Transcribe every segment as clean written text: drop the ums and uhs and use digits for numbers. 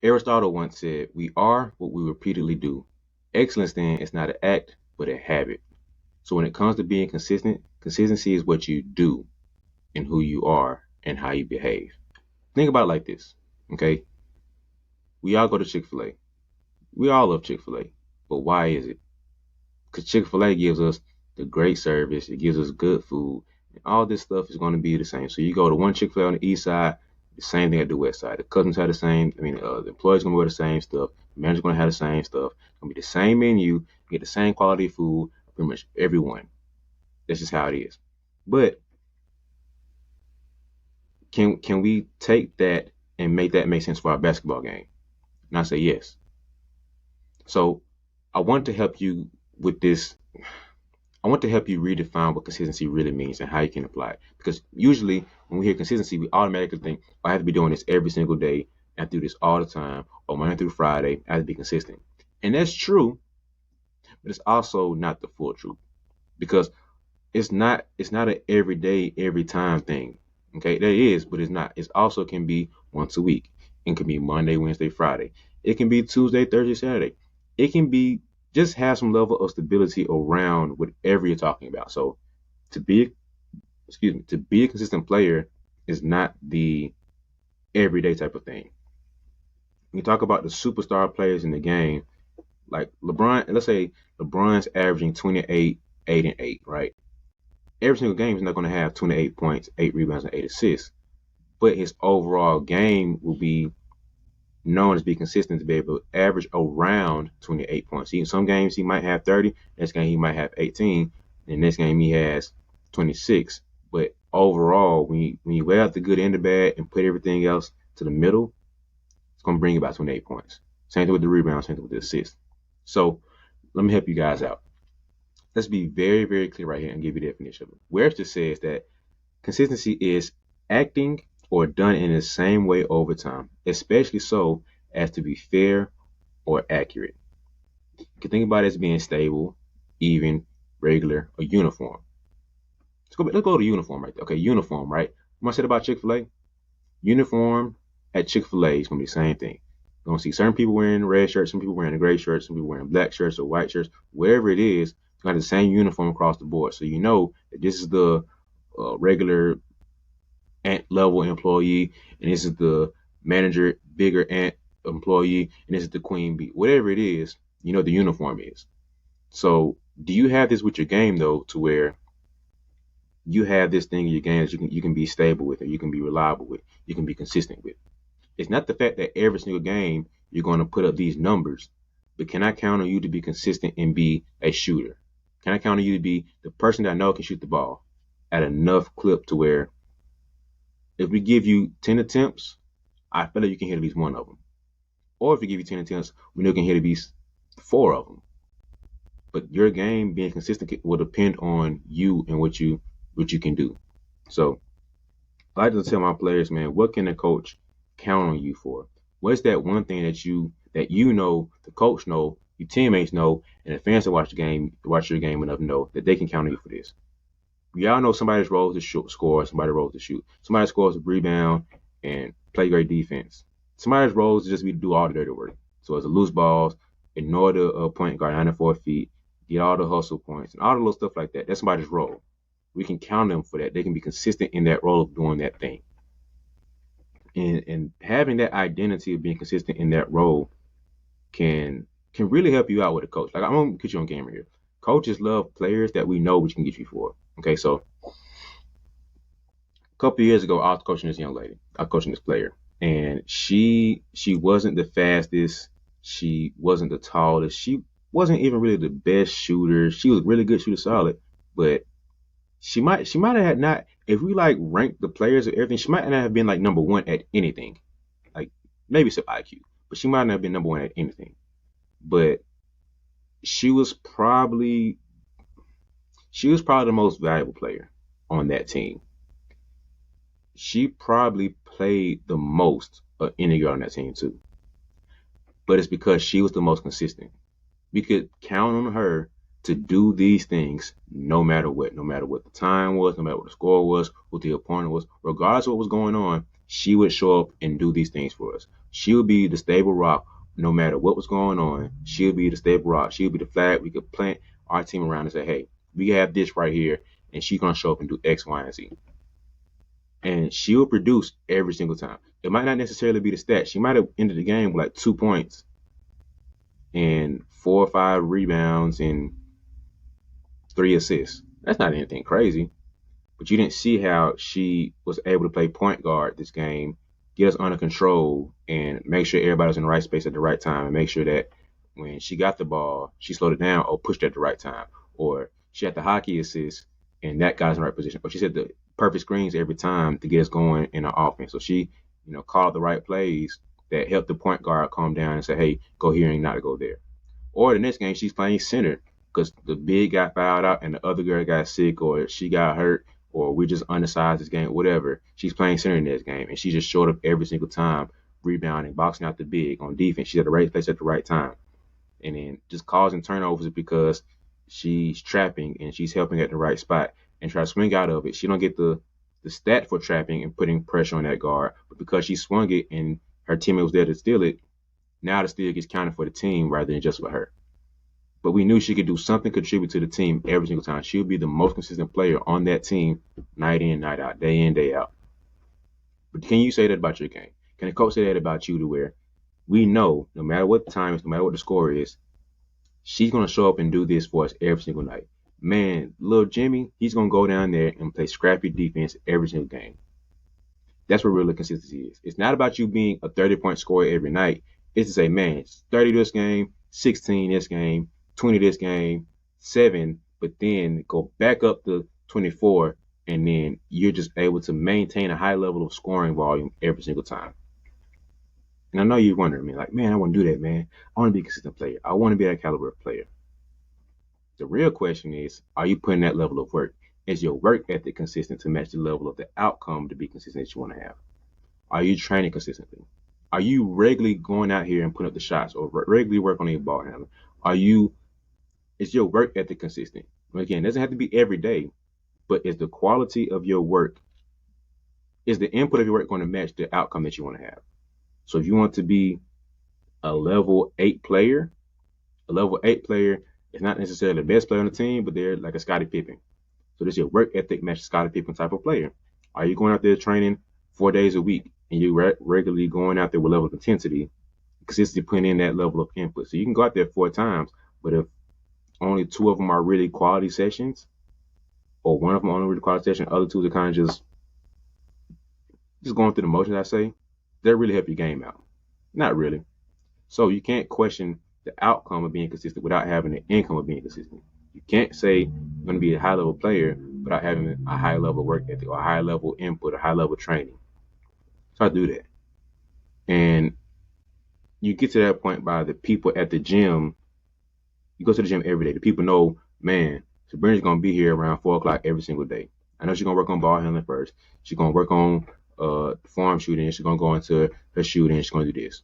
Aristotle once said, "We are what we repeatedly do." Excellence then is not an act, but a habit. So when it comes to being consistent, consistency is what you do and who you are and how you behave. Think about it like this, okay? We all go to Chick-fil-A. We all love Chick-fil-A. But why is it? Because Chick-fil-A gives us the great service, it gives us good food, and all this stuff is going to be the same. So you go to one Chick-fil-A on the east side, the same thing at the west side. The customers have the same, the employees going to wear the same stuff, the manager's going to have the same stuff. It's going to be the same menu, you get the same quality food, pretty much everyone. That's just how it is. But can we take that and make that make sense for our basketball game? And I say yes. So I want to help you with this. I want to help you redefine what consistency really means and how you can apply it. Because usually when we hear consistency, we automatically think, I have to be doing this every single day. I have to do this all the time, or Monday through Friday. I have to be consistent. And that's true, but it's also not the full truth. Because it's not an everyday, every time thing. Okay, that is, but it's not. It also can be once a week. It can be Monday, Wednesday, Friday. It can be Tuesday, Thursday, Saturday. It can be just have some level of stability around whatever you're talking about. So to be to be a consistent player is not the everyday type of thing. When you talk about the superstar players in the game, like LeBron, let's say LeBron's averaging 28, 8, and 8, right? Every single game is not going to have 28 points, 8 rebounds, and 8 assists, but his overall game will be known as be consistent to be able to average around 28 points. Some games he might have 30, next game he might have 18, and next game he has 26. But overall, when you weigh out the good and the bad and put everything else to the middle, it's going to bring you about 28 points. Same thing with the rebound, same thing with the assist. So let me help you guys out. Let's be very, very clear right here and give you the definition of it. Webster says that consistency is acting or done in the same way over time, especially so as to be fair or accurate. You can think about it as being stable, even, regular, or uniform. Let's go to uniform right there. Okay, uniform, right? What I said about Chick-fil-A? Uniform at Chick-fil-A is going to be the same thing. You're going to see certain people wearing red shirts, some people wearing a gray shirt, some people wearing black shirts or white shirts, whatever it is, it's got the same uniform across the board. So you know that this is the regular ant level employee, and this is the manager, bigger ant employee, and this is the queen bee. Whatever it is, you know the uniform is. So do you have this with your game though, to where you have this thing in your game that you can be stable with, or you can be reliable with, you can be consistent with? It's not the fact that every single game you're going to put up these numbers, but can I count on you to be consistent and be a shooter? Can I count on you to be the person that I know can shoot the ball at enough clip to where if we give you 10 attempts, I feel like you can hit at least one of them. Or if we give you 10 attempts, we know you can hit at least four of them. But your game being consistent will depend on you and what you can do. So I like to tell my players, man, what can the coach count on you for? What's that one thing that you know, the coach know, your teammates know, and the fans that watch your game enough know that they can count on you for this. We all know somebody's role is to score, somebody's role is to shoot. Somebody scores a rebound and play great defense. Somebody's role is just be to do all the dirty work. So as a loose balls, ignore the point guard 94 feet, get all the hustle points, and all the little stuff like that. That's somebody's role. We can count them for that. They can be consistent in that role of doing that thing. And having that identity of being consistent in that role can really help you out with a coach. Like I'm gonna get you on camera here. Coaches love players that we know we can get you for. Okay, so a couple of years ago, I was coaching this young lady. I was coaching this player, and she wasn't the fastest. She wasn't the tallest. She wasn't even really the best shooter. She was really good shooter, solid, but she might have had not. If we like ranked the players and everything, she might not have been like number one at anything. Like maybe some IQ, but she might not have been number one at anything. But she was probably she was probably the most valuable player on that team. She probably played the most of any girl on that team too. But it's because she was the most consistent. We could count on her to do these things no matter what the time was, no matter what the score was, what the opponent was, regardless of what was going on, she would show up and do these things for us. She'll be the stable rock no matter what was going on. She'll be the stable rock. She'll be the flag. We could plant our team around and say, hey, we have this right here, and she's gonna show up and do X, Y, and Z. And she'll produce every single time. It might not necessarily be the stat. She might have ended the game with like 2 points and 4 or 5 rebounds and 3 assists. That's not anything crazy. But you didn't see how she was able to play point guard this game, get us under control, and make sure everybody was in the right space at the right time, and make sure that when she got the ball, she slowed it down or pushed it at the right time, or she had the hockey assist and that got us in the right position, or she said the perfect screens every time to get us going in our offense. So she, called the right plays that helped the point guard calm down and say, hey, go here and not to go there. Or the next game, she's playing center because the big got fouled out and the other girl got sick or she got hurt or we just undersized this game, whatever. She's playing center in this game, and she just showed up every single time, rebounding, boxing out the big on defense. She's at the right place at the right time. And then just causing turnovers because she's trapping and she's helping at the right spot and try to swing out of it. She don't get the stat for trapping and putting pressure on that guard, but because she swung it and her teammate was there to steal it, now the steal gets counted for the team rather than just for her. But we knew she could do something, contribute to the team every single time. She would be the most consistent player on that team, night in, night out, day in, day out. But can you say that about your game? Can a coach say that about you to where we know no matter what the time is, no matter what the score is, she's going to show up and do this for us every single night? Man, little Jimmy, he's going to go down there and play scrappy defense every single game. That's what real consistency is. It's not about you being a 30-point scorer every night. It's to say, man, it's 30 this game, 16 this game, 20 this game, 7, but then go back up to 24, and then you're just able to maintain a high level of scoring volume every single time. And I know you're wondering, me like, man, I want to do that, man. I want to be a consistent player. I want to be that caliber of player. The real question is, are you putting that level of work? Is your work ethic consistent to match the level of the outcome to be consistent that you want to have? Are you training consistently? Are you regularly going out here and putting up the shots or regularly work on your ball handling? Is your work ethic consistent? Again, it doesn't have to be every day, but is the quality of your work, is the input of your work going to match the outcome that you want to have? So if you want to be a level 8 player is not necessarily the best player on the team, but they're like a Scottie Pippen. So does your work ethic match Scottie Pippen type of player? Are you going out there training 4 days a week and you regularly going out there with level of intensity, consistently putting in that level of input? So you can go out there 4 times, but if only 2 of them are really quality sessions, or 1 of them only really quality session, other 2 are kind of just going through the motions, I say, that really help your game out. Not really. So you can't question the outcome of being consistent without having the income of being consistent. You can't say you're going to be a high level player without having a high level work ethic or a high level input or high level training. So I do that. And you get to that point by the people at the gym. You go to the gym every day. The people know, man, Sabrina's going to be here around 4 o'clock every single day. I know she's going to work on ball handling first. She's going to work on farm shooting. She's going to go into her shooting. She's going to do this.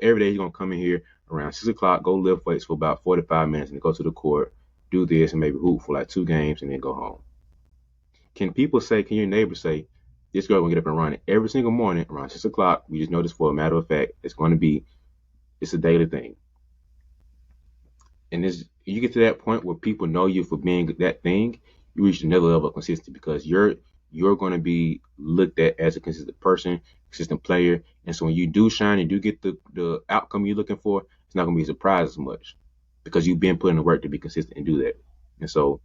Every day she's going to come in here around 6 o'clock, go lift weights for about 45 minutes, and then go to the court, do this, and maybe hoop for like 2 games, and then go home. Can your neighbors say, this girl going to get up and run every single morning around 6 o'clock? We just know this for a matter of fact. It's a daily thing. And you get to that point where people know you for being that thing, you reach another level of consistency because you're going to be looked at as a consistent person, consistent player. And so when you do shine and do get the outcome you're looking for, it's not going to be a surprise as much because you've been putting the work to be consistent and do that. And so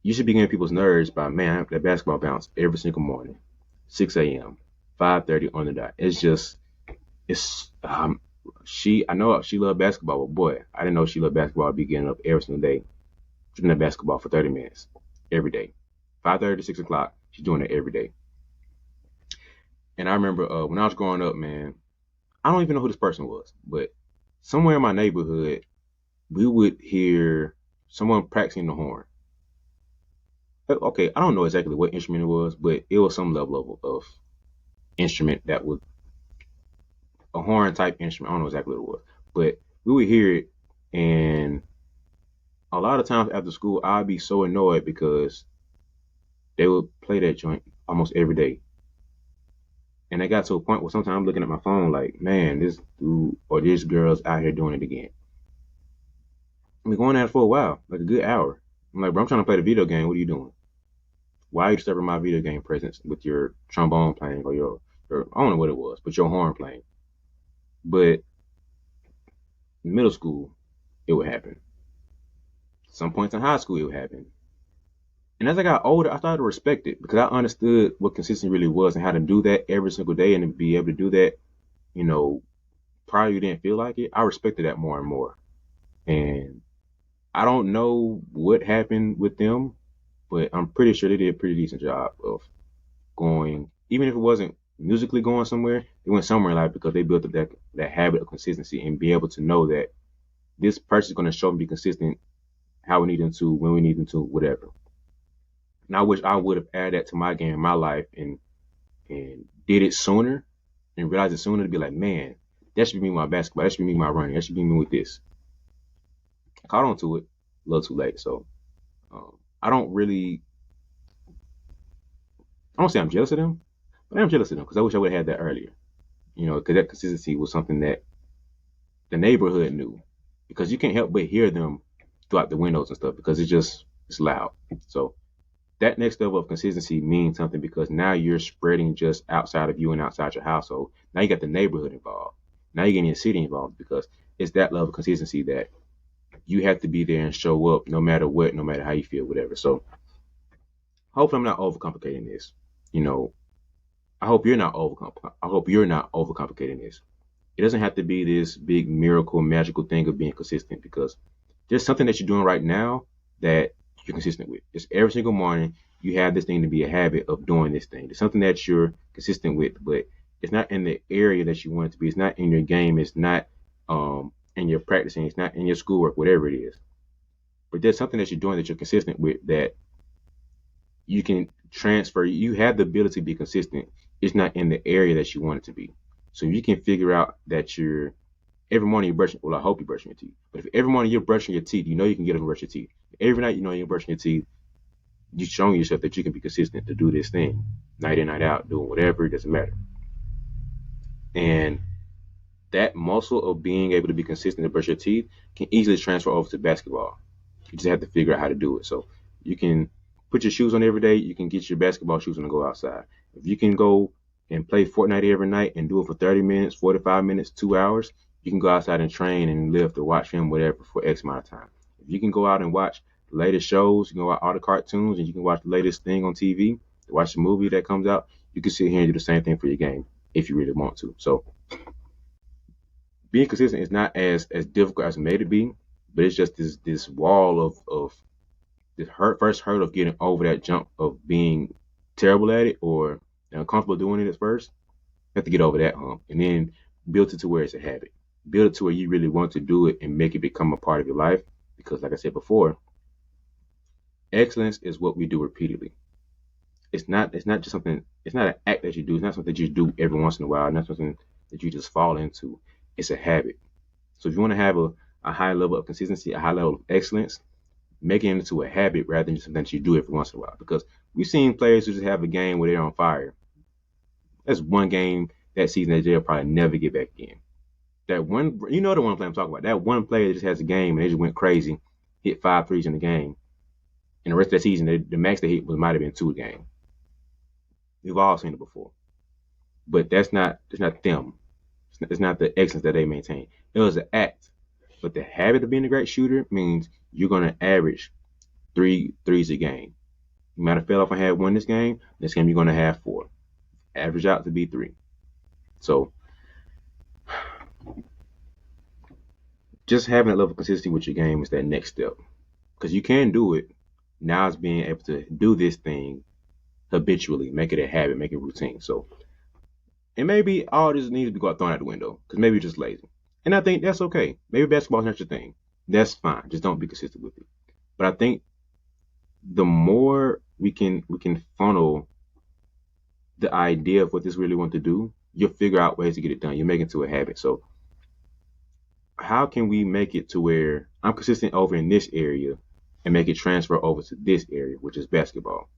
you should be getting people's nerves by, man, I have that basketball bounce every single morning, 6 a.m., 5:30 on the dot. I know she loved basketball, but boy, I didn't know she loved basketball. I'd be getting up every single day, doing that basketball for 30 minutes every day. 5:30 to 6 o'clock, she's doing it every day. And I remember when I was growing up, man, I don't even know who this person was, but somewhere in my neighborhood, we would hear someone practicing the horn. Okay, I don't know exactly what instrument it was, but it was some level of instrument that was a horn type instrument. I don't know exactly what it was, but we would hear it, and a lot of times after school, I'd be so annoyed because they would play that joint almost every day. And it got to a point where sometimes I'm looking at my phone like, man, this dude or this girl's out here doing it again. I've been going at it for a while, like a good hour. I'm like, bro, I'm trying to play the video game. What are you doing? Why are you disturbing my video game presence with your trombone playing or your I don't know what it was, but your horn playing? But in middle school, it would happen. Some points in high school, it would happen. And as I got older, I started to respect it because I understood what consistency really was and how to do that every single day and to be able to do that, you know, prior you didn't feel like it. I respected that more and more. And I don't know what happened with them, but I'm pretty sure they did a pretty decent job of going, even if it wasn't musically going somewhere, they went somewhere in life because they built up that habit of consistency and be able to know that this person is going to show and be consistent how we need them to, when we need them to, whatever. And I wish I would have added that to my game in my life and did it sooner and realized it sooner to be like, man, that should be me with my basketball, that should be me with my running, that should be me with this. I caught on to it a little too late. So I don't really, I don't say I'm jealous of them, but I'm jealous of them because I wish I would have had that earlier. Because that consistency was something that the neighborhood knew because you can't help but hear them throughout the windows and stuff because it's loud. So that next level of consistency means something because now you're spreading just outside of you and outside your household. Now you got the neighborhood involved. Now you're getting the city involved because it's that level of consistency that you have to be there and show up no matter what, no matter how you feel, whatever. So hopefully I'm not overcomplicating this. You know, I hope you're not overcomplicating this. It doesn't have to be this big miracle, magical thing of being consistent because there's something that you're doing right now that you're consistent with. Just every single morning, you have this thing to be a habit of doing this thing. It's something that you're consistent with, but it's not in the area that you want it to be. It's not in your game. It's not in your practicing. It's not in your schoolwork, whatever it is. But there's something that you're doing that you're consistent with that you can transfer. You have the ability to be consistent. It's not in the area that you want it to be. So you can figure out that you're every morning you're brushing. Well, I hope you're brushing your teeth. But if every morning you're brushing your teeth, you know you can get up and brush your teeth. Every night you know you're brushing your teeth. You're showing yourself that you can be consistent to do this thing, night in, night out, doing whatever. It doesn't matter. And that muscle of being able to be consistent to brush your teeth can easily transfer over to basketball. You just have to figure out how to do it. So you can put your shoes on every day. You can get your basketball shoes on and go outside. If you can go and play Fortnite every night and do it for 30 minutes, 45 minutes, 2 hours, you can go outside and train and lift or watch film, whatever, for X amount of time. If you can go out and watch the latest shows, you can watch all the cartoons, and you can watch the latest thing on TV, watch the movie that comes out, you can sit here and do the same thing for your game if you really want to. So being consistent is not as difficult as it may to be, but it's just this wall of this first hurdle of getting over that jump of being terrible at it or uncomfortable doing it at first. You have to get over that hump and then build it to where it's a habit. Build it to where you really want to do it and make it become a part of your life. Because like I said before, excellence is what we do repeatedly. It's not just something, it's not an act that you do, it's not something that you do every once in a while, not something that you just fall into. It's a habit. So if you want to have a high level of consistency, a high level of excellence, making it into a habit rather than just something that you do every once in a while. Because we've seen players who just have a game where they're on fire. That's one game that season that they'll probably never get back again. That one, you know the one play I'm talking about. That one player that just has a game and they just went crazy, hit 5 threes in the game. And the rest of the season, the max they hit might have been 2 a game. We've all seen it before. But that's not them. It's not the excellence that they maintain. It was an act. But the habit of being a great shooter means you're going to average 3 threes a game. You might have fell off and had 1 this game. This game you're going to have 4. Average out to be 3. So just having that level of consistency with your game is that next step. Because you can do it. Now it's being able to do this thing habitually, make it a habit, make it routine. So, and maybe all this needs to be thrown out the window because maybe you're just lazy. And I think that's okay. Maybe basketball's not your thing. That's fine. Just don't be consistent with it. But I think the more we can funnel the idea of what this really want to do, you'll figure out ways to get it done. You'll make it to a habit. So how can we make it to where I'm consistent over in this area and make it transfer over to this area, which is basketball?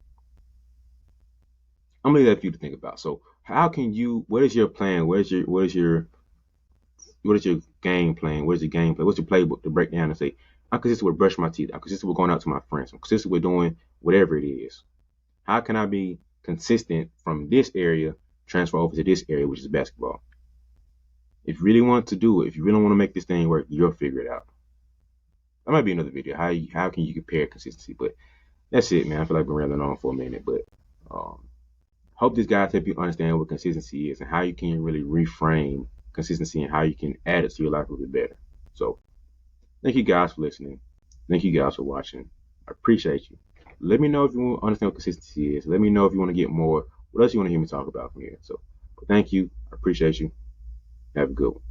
I'm gonna leave that for you to think about. So how can you? What is your plan? What is your game plan? What is your game plan? What's your playbook to break down and say, I'm consistent with brushing my teeth. I'm consistent with going out to my friends. I'm consistent with doing whatever it is. How can I be consistent from this area, transfer over to this area, which is basketball? If you really want to do it, if you really want to make this thing work, you'll figure it out. That might be another video. How can you compare consistency? But that's it, man. I feel like I've been rambling on for a minute, but um, hope this guys help you understand what consistency is and how you can really reframe consistency and how you can add it to your life a little bit better. So thank you guys for listening. Thank you guys for watching. I appreciate you. Let me know if you understand what consistency is. Let me know if you want to get more. What else you want to hear me talk about from here. So, but thank you. I appreciate you. Have a good one.